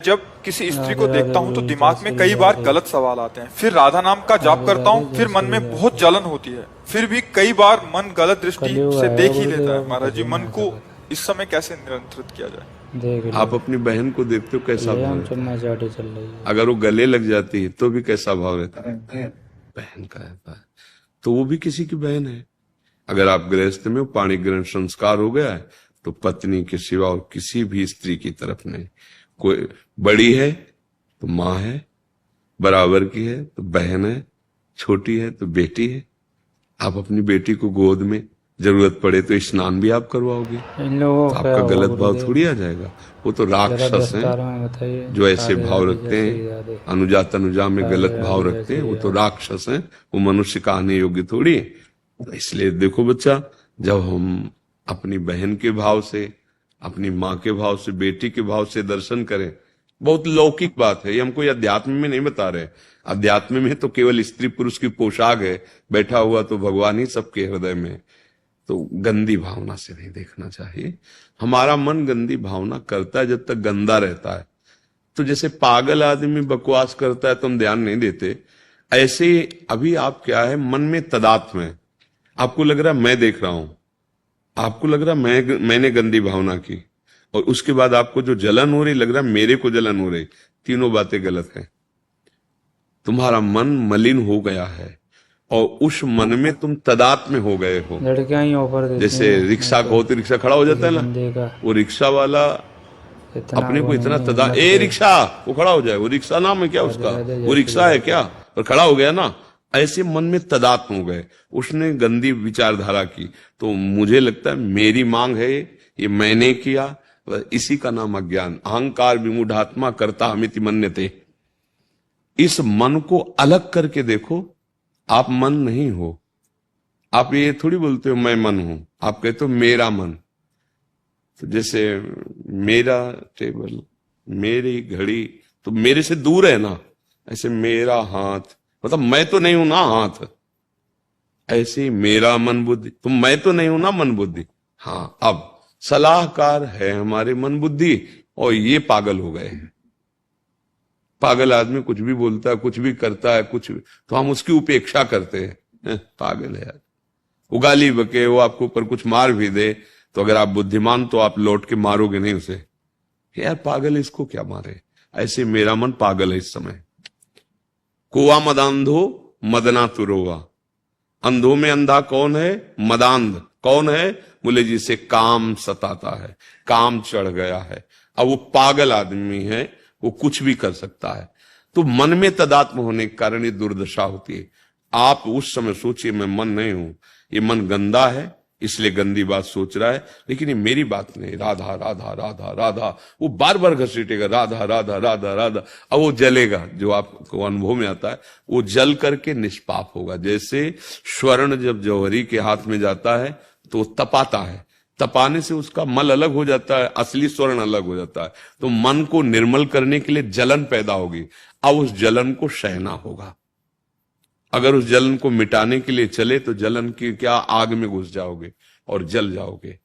जब किसी स्त्री को राधे देखता राधे हूँ तो बोलो, दिमाग में जय कई श्री बार राधे। गलत सवाल आते हैं। फिर राधा नाम का जाप राधे करता राधे, हूँ, जय फिर मन श्री में राधे। बहुत जलन होती है। फिर भी कई बार मन गलत दृष्टि कलयुग से आएगा देख ही गुरुदेव, लेता है। अब महाराज जी, कलयुग मन में ऐसा को करता इस समय कैसे नियंत्रित किया जाए? है। देख आप लो, अपनी बहन को देखते हो कैसा ले भाव हम रहता है? चम्मा चाटी चल रही है। अगर वो गले लग जाती है तो भी कैसा भाव रहता है? बहन का रहता है, तो वो भी किसी की बहन है। अगर आप गृहस्थ में हो, पाणी ग्रहण संस्कार हो गया है, तो पत्नी के सिवा और किसी भी स्त्री की तरफ नहीं। कोई बड़ी है तो माँ है, बराबर की है तो बहन है, छोटी है तो बेटी है। आप अपनी बेटी को गोद में जरूरत पड़े तो स्नान भी आप करवाओगे, इन लोगों तो को क्या आपका होगा गलत भाव गुरुदेव? थोड़ी आ जाएगा। वो तो जरा राक्षस हैं विस्तार में बताइए। जो ऐसे राधे भाव राधे, जय रखते श्री हैं, राधे। अनुजा तनुजा में राधे गलत भाव राधे, जय रखते हैं। श्री वो तो राधे। राक्षस हैं, वो मनुष्य का आने योग्य थोड़ी है। तो इसलिए देखो बच्चा, जब हम अपनी बहन के भाव से, अपनी माँ के भाव से, बेटी के भाव से दर्शन करें, बहुत लौकिक बात है। ये हम कोई अध्यात्म में नहीं बता रहे। अध्यात्म में तो केवल स्त्री पुरुष की पोशाक है, बैठा हुआ तो भगवान ही सबके हृदय में। तो गंदी भावना से नहीं देखना चाहिए। हमारा मन गंदी भावना करता है जब तक गंदा रहता है। तो जैसे पागल आदमी बकवास करता है तो हम ध्यान नहीं देते, ऐसे ही अभी आप क्या है, मन में तदात्म है। आपको लग रहा है मैं देख रहा हूं, आपको लग रहा है मैंने गंदी भावना की, और उसके बाद आपको जो जलन हो रही लग रहा है मेरे को जलन हो रही। तीनों बातें गलत है। तुम्हारा मन मलिन हो गया है और उस मन में तुम तदात्म में हो गए हो। लड़कियां ही ऑफर देती जैसे हैं, रिक्शा नहीं को तो रिक्शा खड़ा हो तो जाता है किसी ना, बंदे का वो रिक्शा वाला इतना अपने वो को इतना नहीं है, तदा हिम्मत ए के। रिक्शा, वो खड़ा हो जाए। वो रिक्शा नाम है क्या राधे उसका? राधे, वो जय श्री रिक्शा है राधे। क्या? पर खड़ा हो गया ना। ऐसे मन में तदात्म हो गए, उसने गंदी विचारधारा की। तो मुझे लगता है मेरी मांग है, ये मैंने किया, इसी का नाम अज्ञान। अहंकार विमूढ़ात्मा कर्ता हमिति मन्यते। इस मन को अलग करके देखो, आप मन नहीं हो। आप ये थोड़ी बोलते हो मैं मन हूं, आप कहते हो मेरा मन। तो जैसे मेरा टेबल, मेरी घड़ी, तो मेरे से दूर है ना। ऐसे मेरा हाथ, मतलब मैं तो नहीं हूं ना हाथ। ऐसे ही मेरा मन बुद्धि, तो मैं तो नहीं हूं ना मन बुद्धि। हाँ, अब सलाहकार है हमारे मन बुद्धि, और ये पागल हो गए हैं। पागल आदमी कुछ भी बोलता है, कुछ भी करता है, कुछ भी, तो हम उसकी उपेक्षा करते हैं। पागल है यार। वो गाली बके, वो आपको ऊपर कुछ मार भी दे, तो अगर आप बुद्धिमान तो आप लौट के मारोगे नहीं उसे। यार पागल, इसको क्या मारे? ऐसे मेरा मन पागल है इस समय। कुआ मदांधो मदना तुरोवा। अंधों में अंधा कौन है? मदांध। कौन है? बोले जिसे काम सताता है, काम चढ़ गया है। अब वो पागल आदमी है, वो कुछ भी कर सकता है। तो मन में तदात्म होने के कारण ये दुर्दशा होती है। आप उस समय सोचिए मैं मन नहीं हूं, ये मन गंदा है इसलिए गंदी बात सोच रहा है, लेकिन ये मेरी बात नहीं। राधा राधा राधा राधा, वो बार बार घसीटेगा राधा राधा राधा राधा। अब वो जलेगा, जो आपको अनुभव में आता है, वो जल करके निष्पाप होगा। जैसे स्वर्ण जब जौहरी के हाथ में जाता है तो तपाता है, तपाने से उसका मल अलग हो जाता है, असली स्वर्ण अलग हो जाता है। तो मन को निर्मल करने के लिए जलन पैदा होगी। अब उस जलन को सहना होगा। अगर उस जलन को मिटाने के लिए चले तो जलन की क्या, आग में घुस जाओगे और जल जाओगे।